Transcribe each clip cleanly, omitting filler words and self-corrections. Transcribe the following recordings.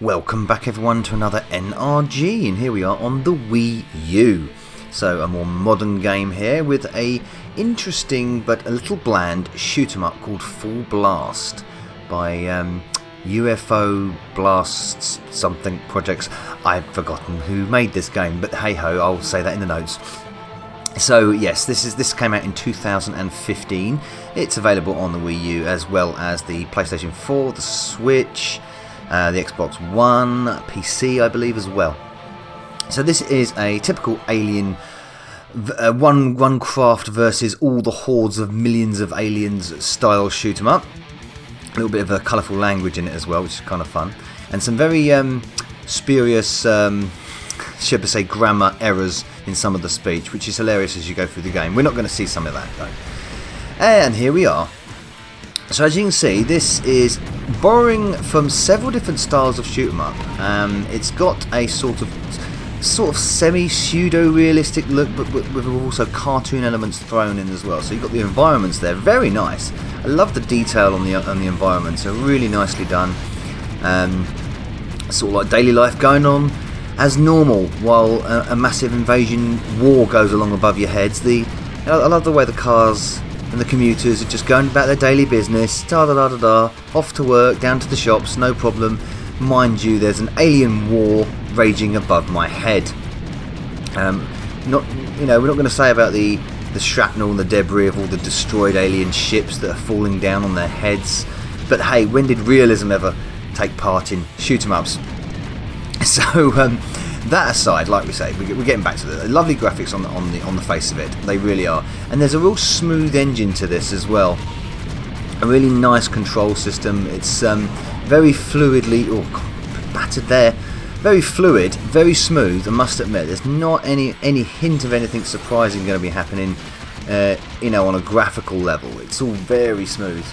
Welcome back everyone to another NRG, and here we are on the Wii U. So a more modern game here with a interesting but a little bland shoot 'em up called Full Blast by UFO Blasts something projects. I've forgotten who made this game, but hey ho, I'll say that in the notes. So yes, this came out in 2015. It's available on the Wii U as well as the PlayStation 4, the Switch, the Xbox One, PC I believe as well. So this is a typical Alien one craft versus all the hordes of millions of aliens style shoot 'em up. A little bit of a colourful language in it as well, which is kind of fun, and some very spurious should I say grammar errors in some of the speech, which is hilarious as you go through the game. We're not going to see some of that though. And here we are. So as you can see, this is borrowing from several different styles of shoot 'em up. It's got a sort of semi-pseudo-realistic look, but with also cartoon elements thrown in as well. So you've got the environments there, very nice. I love the detail on the environments. They're really nicely done. Sort of like daily life going on as normal while a massive invasion war goes along above your heads. I love the way the cars and the commuters are just going about their daily business, off to work, down to the shops, no problem. Mind you, there's an alien war raging above my head. We're not going to say about the shrapnel and the debris of all the destroyed alien ships that are falling down on their heads. But hey, when did realism ever take part in shoot 'em ups? So that aside, like we say, we're getting back to the lovely graphics on the face of it. They really are, and there's a real smooth engine to this as well. A really nice control system. It's very fluidly, battered there. Very fluid, very smooth. I must admit, there's not any hint of anything surprising going to be happening. On a graphical level, it's all very smooth.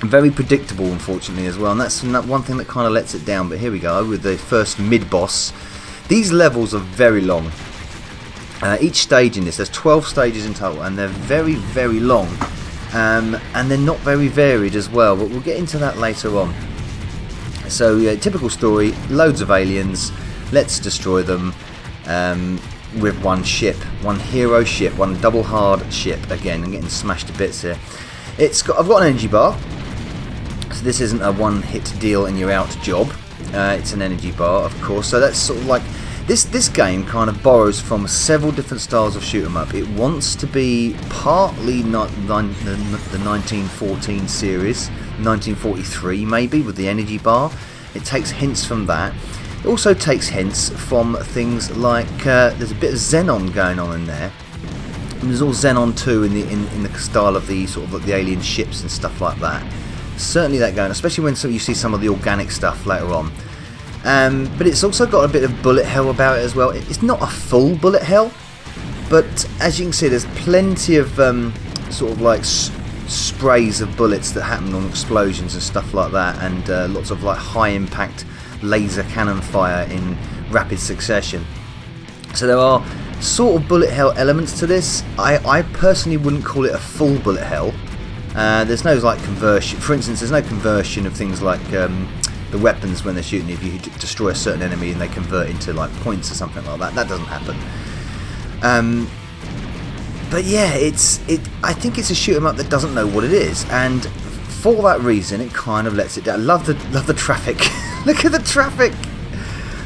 Very predictable, unfortunately, as well, and that's one thing that kind of lets it down. But here we go with the first mid-boss. These levels are very long. Each stage in this, there's 12 stages in total, and they're very, very long, and they're not very varied as well, but we'll get into that later on. So, typical story, loads of aliens, let's destroy them with one ship, one hero ship, one double hard ship. Again, I'm getting smashed to bits here. I've got an energy bar. So this isn't a one-hit deal and you're out job. It's an energy bar, of course. So that's sort of like this game kind of borrows from several different styles of shoot 'em up. It wants to be partly not the 1914 series, 1943 maybe, with the energy bar. It takes hints from that. It also takes hints from things like there's a bit of Xenon going on in there. And there's all Xenon 2 in the style of the sort of like the alien ships and stuff like that. Certainly that going, especially when you see some of the organic stuff later on. But it's also got a bit of bullet hell about it as well. It's not a full bullet hell, but as you can see, there's plenty of sort of like sprays of bullets that happen on explosions and stuff like that, and lots of like high impact laser cannon fire in rapid succession. So there are sort of bullet hell elements to this. I personally wouldn't call it a full bullet hell. There's no like conversion. For instance, there's no conversion of things like the weapons when they're shooting. If you destroy a certain enemy and they convert into like points or something like that, that doesn't happen. But yeah, I think it's a shoot 'em up that doesn't know what it is, and for that reason, it kind of lets it down. Love the traffic. Look at the traffic.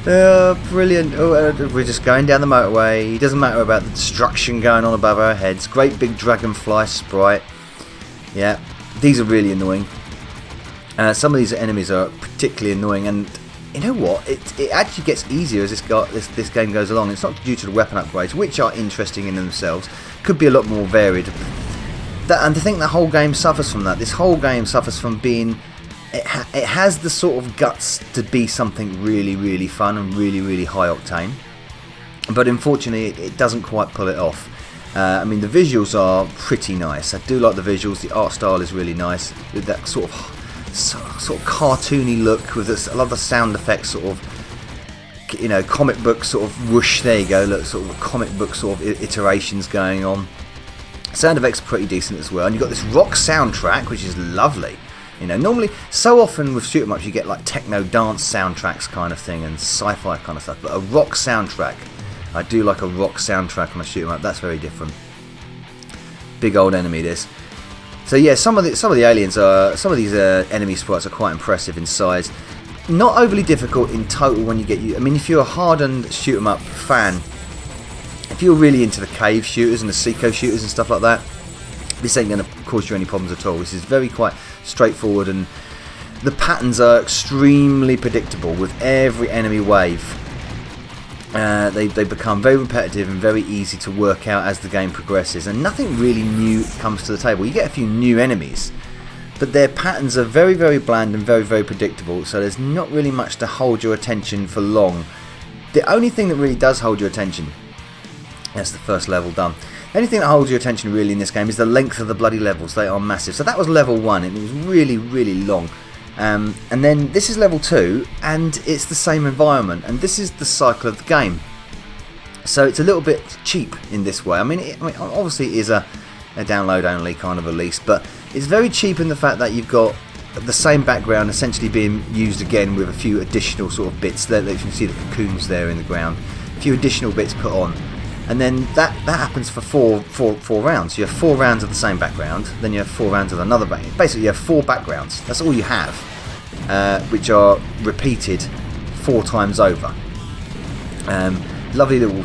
Oh, brilliant. We're just going down the motorway. It doesn't matter about the destruction going on above our heads. Great big dragonfly sprite. Yeah, these are really annoying. Some of these enemies are particularly annoying, and you know what? It actually gets easier as this game goes along. It's not due to the weapon upgrades, which are interesting in themselves. Could be a lot more varied. And I think the whole game suffers from that. This whole game suffers from being... It has the sort of guts to be something really, really fun and really, really high octane, but unfortunately it doesn't quite pull it off. I mean, the visuals are pretty nice. I do like the visuals. The art style is really nice, with that sort of cartoony look. With this, I love the sound effects, sort of, comic book sort of whoosh. There you go. Look, sort of comic book sort of iterations going on. Sound effects are pretty decent as well, and you've got this rock soundtrack, which is lovely. You know, normally, so often with shoot 'em ups you get like techno dance soundtracks kind of thing and sci-fi kind of stuff, but a rock soundtrack, I do like a rock soundtrack on a shoot 'em up. That's very different. Big old enemy this. So yeah, some of the aliens are, some of these enemy sprites are quite impressive in size. Not overly difficult in total when you get I mean, if you're a hardened shoot 'em up fan, if you're really into the cave shooters and the Seco shooters and stuff like that, this ain't going to cause you any problems at all. This is very quite straightforward, and the patterns are extremely predictable with every enemy wave. They become very repetitive and very easy to work out as the game progresses, and nothing really new comes to the table. You get a few new enemies, but their patterns are very, very bland and very, very predictable, so there's not really much to hold your attention for long. The only thing that really does hold your attention, that's the first level done. The only thing that holds your attention really in this game is the length of the bloody levels. They are massive. So that was level 1, and it was really, really long. And then this is level 2, and it's the same environment, and this is the cycle of the game. So it's a little bit cheap in this way. I mean obviously it is a download only kind of release, but it's very cheap in the fact that you've got the same background essentially being used again with a few additional sort of bits there. You can see the cocoons there in the ground, a few additional bits put on. And then that happens for four rounds. You have 4 rounds of the same background, then you have 4 rounds of another background. Basically, you have 4 backgrounds. That's all you have, which are repeated 4 times over. Lovely little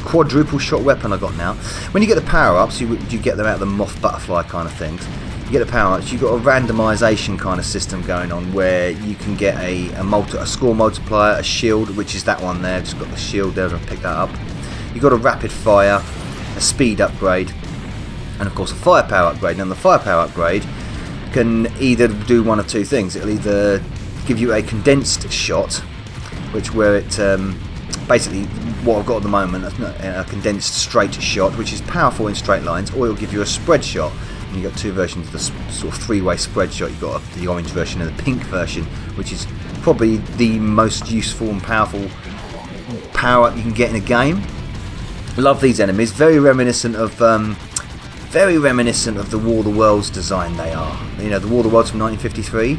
quadruple shot weapon I got now. When you get the power-ups, you get them out of the moth butterfly kind of things. You get the power-ups, you've got a randomisation kind of system going on where you can get a score multiplier, a shield, which is that one there. Just got the shield there, and pick that up. You've got a rapid fire, a speed upgrade, and of course a firepower upgrade. Now the firepower upgrade can either do one of 2 things. It'll either give you a condensed shot, where it basically what I've got at the moment, a condensed straight shot, which is powerful in straight lines, or it'll give you a spread shot. And you've got 2 versions of the sort of 3-way spread shot. You've got the orange version and the pink version, which is probably the most useful and powerful power up you can get in a game. Love these enemies. Very reminiscent of the War of the Worlds design. They are, you know, the War of the Worlds from 1953,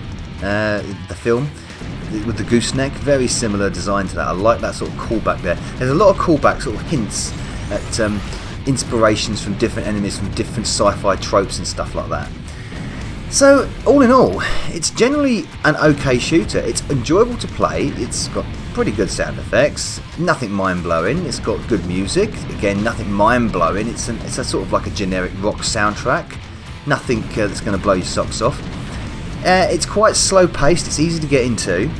the film with the gooseneck. Very similar design to that. I like that sort of callback there. There's a lot of callback sort of hints at inspirations from different enemies, from different sci-fi tropes and stuff like that. So all in all, it's generally an okay shooter. It's enjoyable to play. It's got pretty good sound effects, nothing mind-blowing. It's got good music, again nothing mind-blowing. It's a sort of like a generic rock soundtrack, nothing that's going to blow your socks off. It's quite slow-paced, it's easy to get into,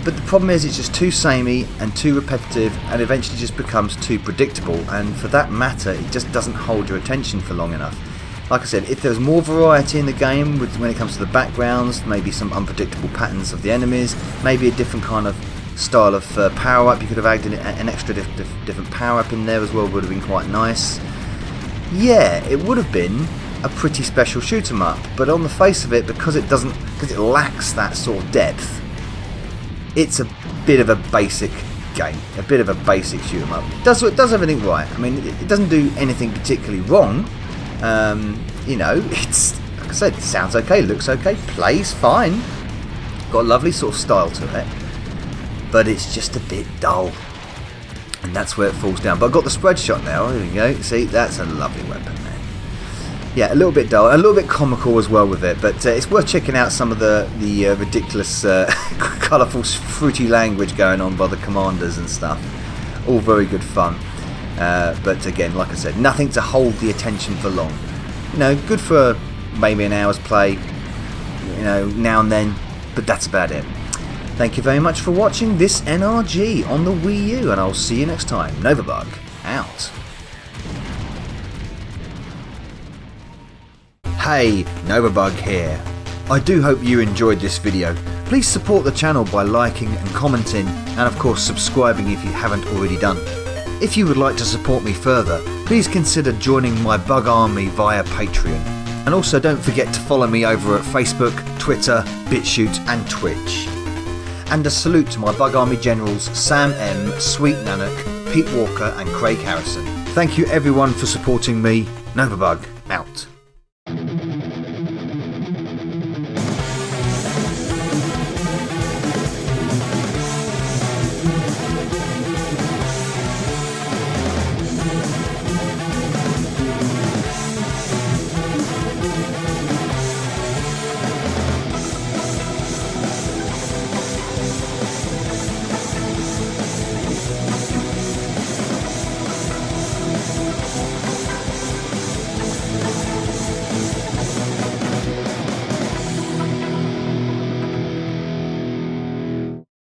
but the problem is it's just too samey and too repetitive, and eventually just becomes too predictable, and for that matter it just doesn't hold your attention for long enough. Like I said, if there's more variety in the game when it comes to the backgrounds, maybe some unpredictable patterns of the enemies, maybe a different kind of style of power-up, you could have added an extra different power-up in there as well, would have been quite nice. Yeah, it would have been a pretty special shoot 'em up, but on the face of it, because it lacks that sort of depth, it's a bit of a basic game, a bit of a basic shoot 'em up. It does everything right. I mean, it doesn't do anything particularly wrong. You know, it's, like I said, it sounds okay, looks okay, plays fine, got a lovely sort of style to it, but it's just a bit dull, and that's where it falls down. But I've got the spread shot now. There we go. See, that's a lovely weapon there. Yeah, a little bit dull, a little bit comical as well with it, but it's worth checking out some of the ridiculous, colourful, fruity language going on by the commanders and stuff. All very good fun. But again, like I said, nothing to hold the attention for long. You know, good for maybe an hour's play, you know, now and then, but that's about it. Thank you very much for watching this NRG on the Wii U, and I'll see you next time. Novabug, out. Hey, Novabug here. I do hope you enjoyed this video. Please support the channel by liking and commenting, and of course subscribing if you haven't already done. If you would like to support me further, please consider joining my bug army via Patreon. And also don't forget to follow me over at Facebook, Twitter, BitChute and Twitch. And a salute to my bug army generals Sam M, Sweet Nanak, Pete Walker and Craig Harrison. Thank you everyone for supporting me. Novabug, out.